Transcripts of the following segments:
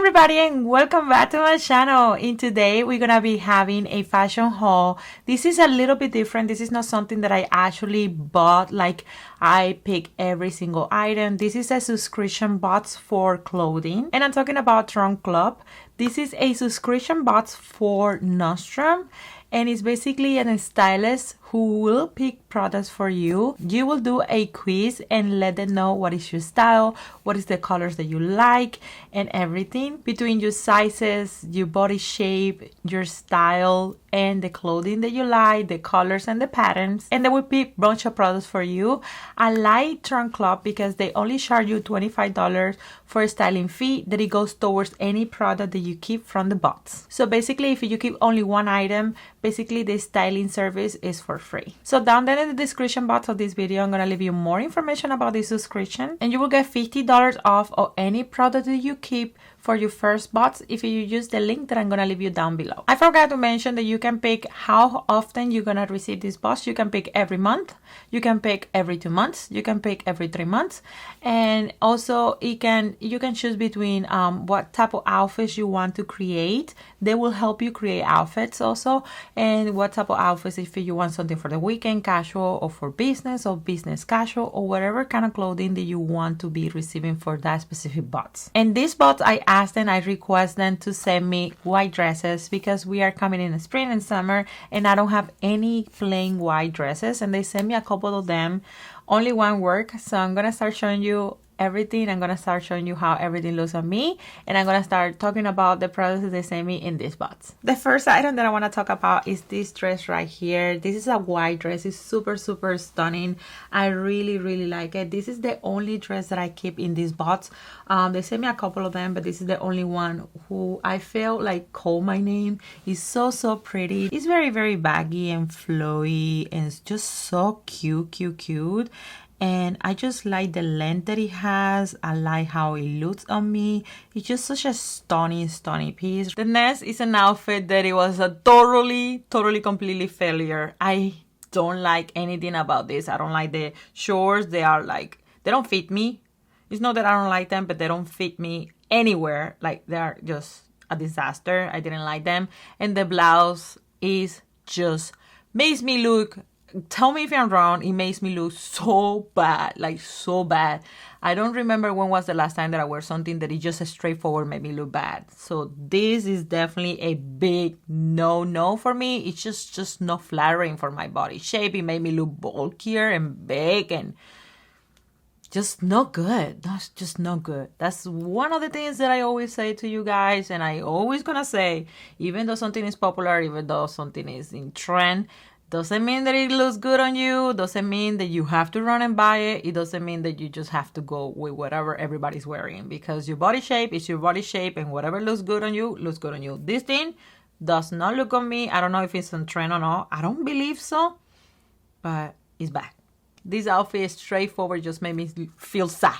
everybody and welcome back to my channel. And today we're gonna be having a fashion haul. This is a little bit different. This is not something that I actually bought, like I pick every single item. This is a subscription box for clothing, and I'm talking about Trunk Club. This is a subscription box for Nordstrom, and it's basically a stylist who will pick products for you. You will do a quiz and let them know what is your style, what is the colors that you like, and everything between your sizes, your body shape, your style, and the clothing that you like, the colors and the patterns. And they will pick a bunch of products for you. I like Trunk Club because they only charge you $25 for a styling fee that it goes towards any product that you keep from the box. So basically, if you keep only one item, basically the styling service is for free. So down there in the description box of this video, I'm gonna leave you more information about this subscription, and you will get $50 off of any product that you keep for your first box if you use the link that I'm gonna leave you down below. I forgot to mention that you can pick how often you're gonna receive this box. You can pick every month, you can pick every 2 months, you can pick every 3 months, and also you can choose between what type of outfits you want to create. They will help you create outfits also, and what type of outfits, if you want something for the weekend casual or for business or business casual or whatever kind of clothing that you want to be receiving for that specific box. And this box, I asked them, I request them to send me white dresses because we are coming in the spring and summer and I don't have any plain white dresses, and they sent me a couple of them. Only one work, so I'm gonna start showing you everything. I'm gonna start showing you how everything looks on me, and I'm gonna start talking about the products that they sent me in this box. The first item that I want to talk about is this dress right here. This is a white dress. It's super stunning. I really like it. This is the only dress that I keep in this box. They sent me a couple of them, but this is the only one who I felt like called my name. It's so pretty. It's very baggy and flowy, and it's just so cute. And I just like the length that it has. I like how it looks on me. It's just such a stunning piece. The next is an outfit that it was a totally completely failure. I don't like anything about this. I don't like the shorts. They don't fit me. It's not that I don't like them, but they don't fit me anywhere. Like, they are just a disaster. I didn't like them. And the blouse is just makes me look, tell me if I'm wrong, it makes me look so bad, like so bad. I don't remember when was the last time that I wore something that it just straightforward made me look bad. So this is definitely a big no for me. It's just not flattering for my body shape. It made me look bulkier and big and just not good. That's just not good. That's one of the things that I always say to you guys, and I always gonna say, even though something is popular, even though something is in trend, doesn't mean that it looks good on you. Doesn't mean that you have to run and buy it. It doesn't mean that you just have to go with whatever everybody's wearing, because your body shape is your body shape, and whatever looks good on you looks good on you. This thing does not look on me. I don't know if it's on trend or not. I don't believe so, but it's bad. This outfit is straightforward, just made me feel sad.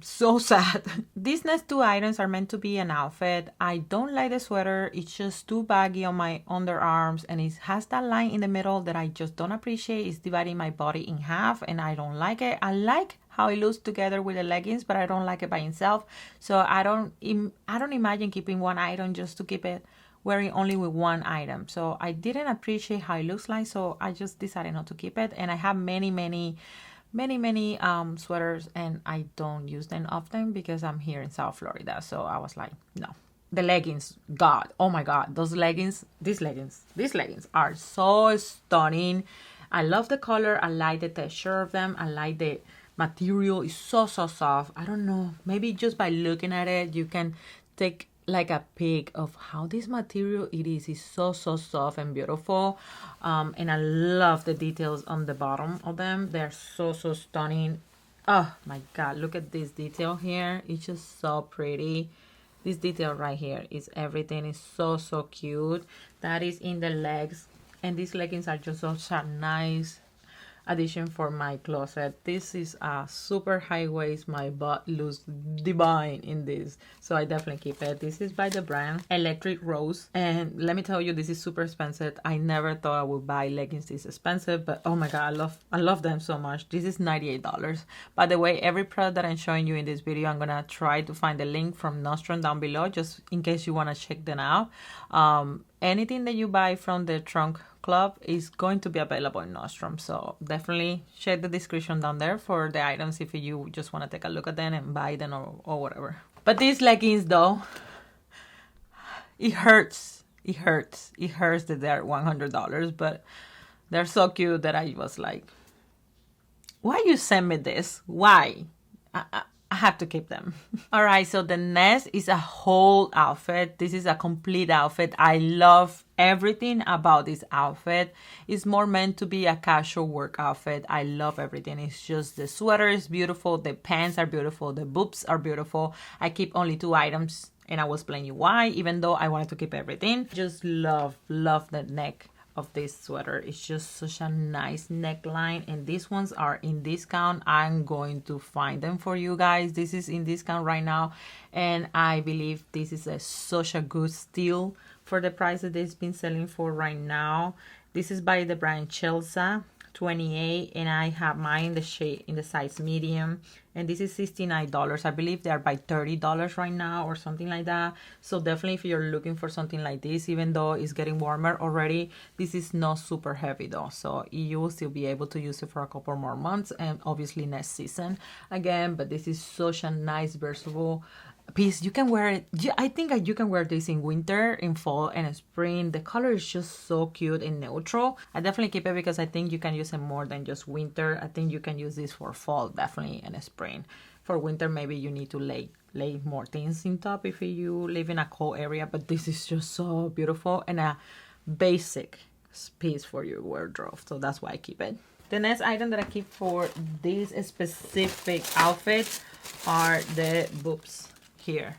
So sad. These next two items are meant to be an outfit. I don't like the sweater. It's just too baggy on my underarms, and it has that line in the middle that I just don't appreciate. It's dividing my body in half, and I don't like it. I like how it looks together with the leggings, but I don't like it by itself. So I don't imagine keeping one item just to keep it wearing only with one item. So I didn't appreciate how it looks like, so I just decided not to keep it. And I have many sweaters, and I don't use them often because I'm here in South Florida. So I was like, no. The leggings, God, oh my God, these leggings are so stunning. I love the color. I like the texture of them. I like the material. It's so soft. I don't know, maybe just by looking at it you can take like a pic of how this material it is. It's so soft and beautiful, and I love the details on the bottom of them. They're so stunning. Oh my God, look at this detail here. It's just so pretty. This detail right here is everything. Is so cute. That is in the legs, and these leggings are just such a nice addition for my closet. This is a super high waist. My butt looks divine in this, so I definitely keep it. This is by the brand Electric Rose, and let me tell you, this is super expensive. I never thought I would buy leggings this expensive, but oh my god, I love them so much. This is $98. By the way, every product that I'm showing you in this video, I'm gonna try to find the link from Nordstrom down below, just in case you want to check them out. Anything that you buy from the Trunk Club is going to be available in Nordstrom, so definitely check the description down there for the items if you just want to take a look at them and buy them or whatever. But these leggings though, it hurts that they're $100, but they're so cute that I was like, why you send me this? Why? I have to keep them. All right, so the next is a whole outfit. This is a complete outfit. I love everything about this outfit. It's more meant to be a casual work outfit. I love everything. It's just the sweater is beautiful, the pants are beautiful, the boobs are beautiful. I keep only 2 items, and I will explain you why, even though I wanted to keep everything. Just love the neck of this sweater. It's just such a nice neckline, and these ones are in discount. I'm going to find them for you guys. This is in discount right now, and I believe this is such a good steal for the price that it's been selling for right now. This is by the brand Chelsea, 28, and I have mine in the size medium, and this is $69. I believe they are by $30 right now or something like that. So definitely if you're looking for something like this, even though it's getting warmer already, this is not super heavy though, so you will still be able to use it for a couple more months and obviously next season again. But this is such a nice versatile piece. You can wear it. I think you can wear this in winter, in fall, and spring. The color is just so cute and neutral. I definitely keep it because I think you can use it more than just winter. I think you can use this for fall definitely and spring. For winter, maybe you need to lay more things in top if you live in a cold area. But this is just so beautiful and a basic piece for your wardrobe. So that's why I keep it. The next item that I keep for this specific outfit are the boobs. Here,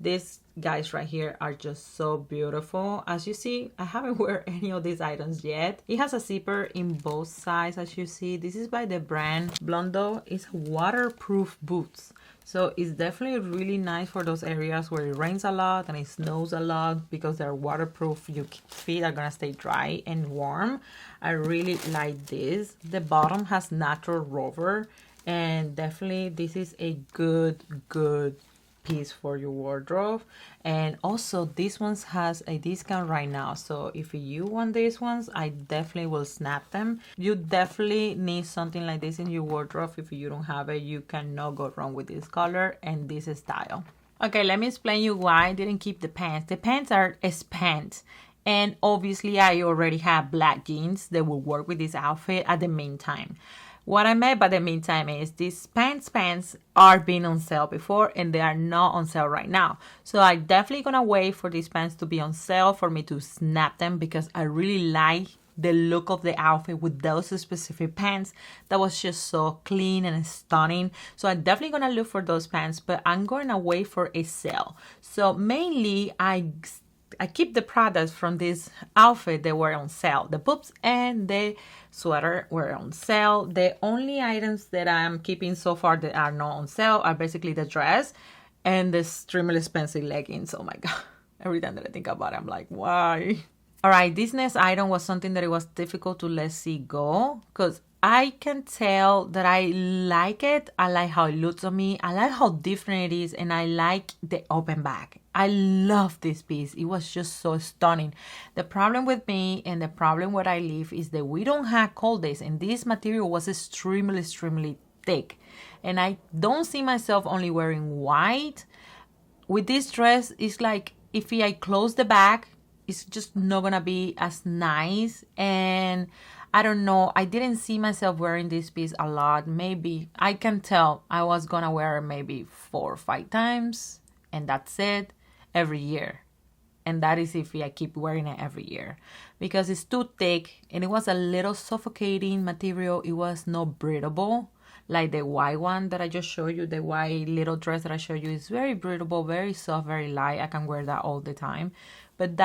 these guys right here are just so beautiful. As you see, I haven't worn any of these items yet. It has a zipper in both sides. As you see, this is by the brand Blondo. It's waterproof boots, so it's definitely really nice for those areas where it rains a lot and it snows a lot, because they're waterproof. Your feet are gonna stay dry and warm. I really like this. The bottom has natural rubber, and definitely this is a good piece for your wardrobe. And also this ones has a discount right now, so if you want these ones, I definitely will snap them. You definitely need something like this in your wardrobe. If you don't have it, you cannot go wrong with this color and this style. Okay, let me explain you why I didn't keep the pants. The pants are SPANX, and obviously I already have black jeans that will work with this outfit at the meantime. What I meant by the meantime is these pants are being on sale before, and they are not on sale right now. So I'm definitely gonna wait for these pants to be on sale for me to snap them, because I really like the look of the outfit with those specific pants. That was just so clean and stunning. So I'm definitely gonna look for those pants, but I'm gonna wait for a sale. So mainly I keep the products from this outfit that were on sale. The boobs and the sweater were on sale. The only items that I'm keeping so far that are not on sale are basically the dress and the extremely expensive leggings. Oh my god. Every time that I think about it, I'm like, why? All right, this next item was something that it was difficult to let see go, because I can tell that I like it. I like how it looks on me. I like how different it is, and I like the open back. I love this piece. It was just so stunning. The problem with me and the problem where I live is that we don't have cold days, and this material was extremely thick. And I don't see myself only wearing white. With this dress, it's like if I close the back, it's just not gonna be as nice. And I don't know, I didn't see myself wearing this piece a lot. Maybe, I can tell I was gonna wear it maybe 4 or 5 times, and that's it, every year. And that is if I keep wearing it every year, because it's too thick and it was a little suffocating material. It was not breathable like the white one that I just showed you. The white little dress that I showed you is very breathable, very soft, very light. I can wear that all the time. But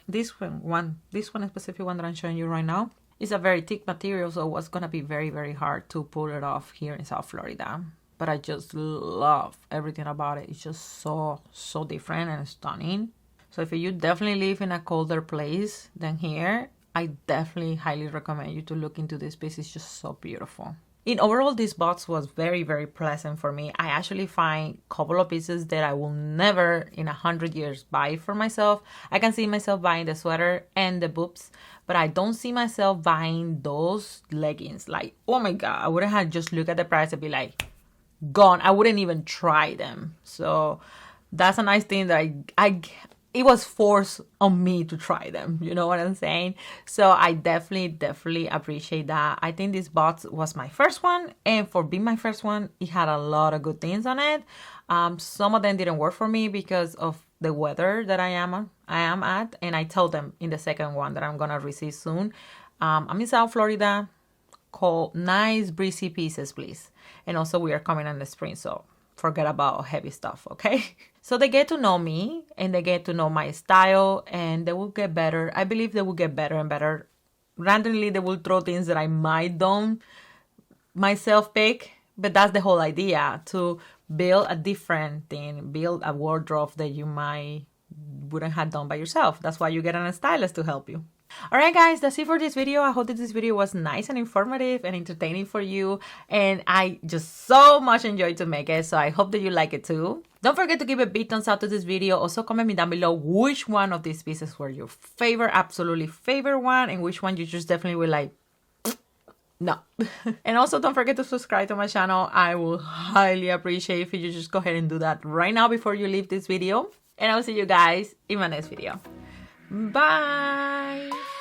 this one, a specific one that I'm showing you right now, It's a very thick material, so it was gonna be very, very hard to pull it off here in South Florida. But I just love everything about it. It's just so different and stunning. So if you definitely live in a colder place than here, I definitely highly recommend you to look into this piece. It's just so beautiful. In overall, this box was very, very pleasant for me. I actually find a couple of pieces that I will never in 100 years buy for myself. I can see myself buying the sweater and the boobs, but I don't see myself buying those leggings. Like, oh my God, I wouldn't have just look at the price and be like, gone. I wouldn't even try them. So that's a nice thing that it was forced on me to try them. You know what I'm saying? So I definitely appreciate that. I think this box was my first one. And for being my first one, it had a lot of good things on it. Some of them didn't work for me because of the weather that I am at. And I told them in the second one that I'm going to receive soon. I'm in South Florida. Call nice breezy pieces, please. And also we are coming in the spring, so forget about heavy stuff, okay? So they get to know me and they get to know my style, and they will get better. I believe they will get better and better. Randomly, they will throw things that I might don't myself pick, but that's the whole idea, to build a different thing, build a wardrobe that you wouldn't have done by yourself. That's why you get a stylist to help you. Alright guys, that's it for this video. I hope that this video was nice and informative and entertaining for you, and I just so much enjoyed to make it, so I hope that you like it too. Don't forget to give a big thumbs up to this video. Also comment me down below which one of these pieces were your favorite, absolutely favorite one, and which one you just definitely were like, no. And also don't forget to subscribe to my channel. I will highly appreciate if you just go ahead and do that right now before you leave this video, and I'll see you guys in my next video. Bye.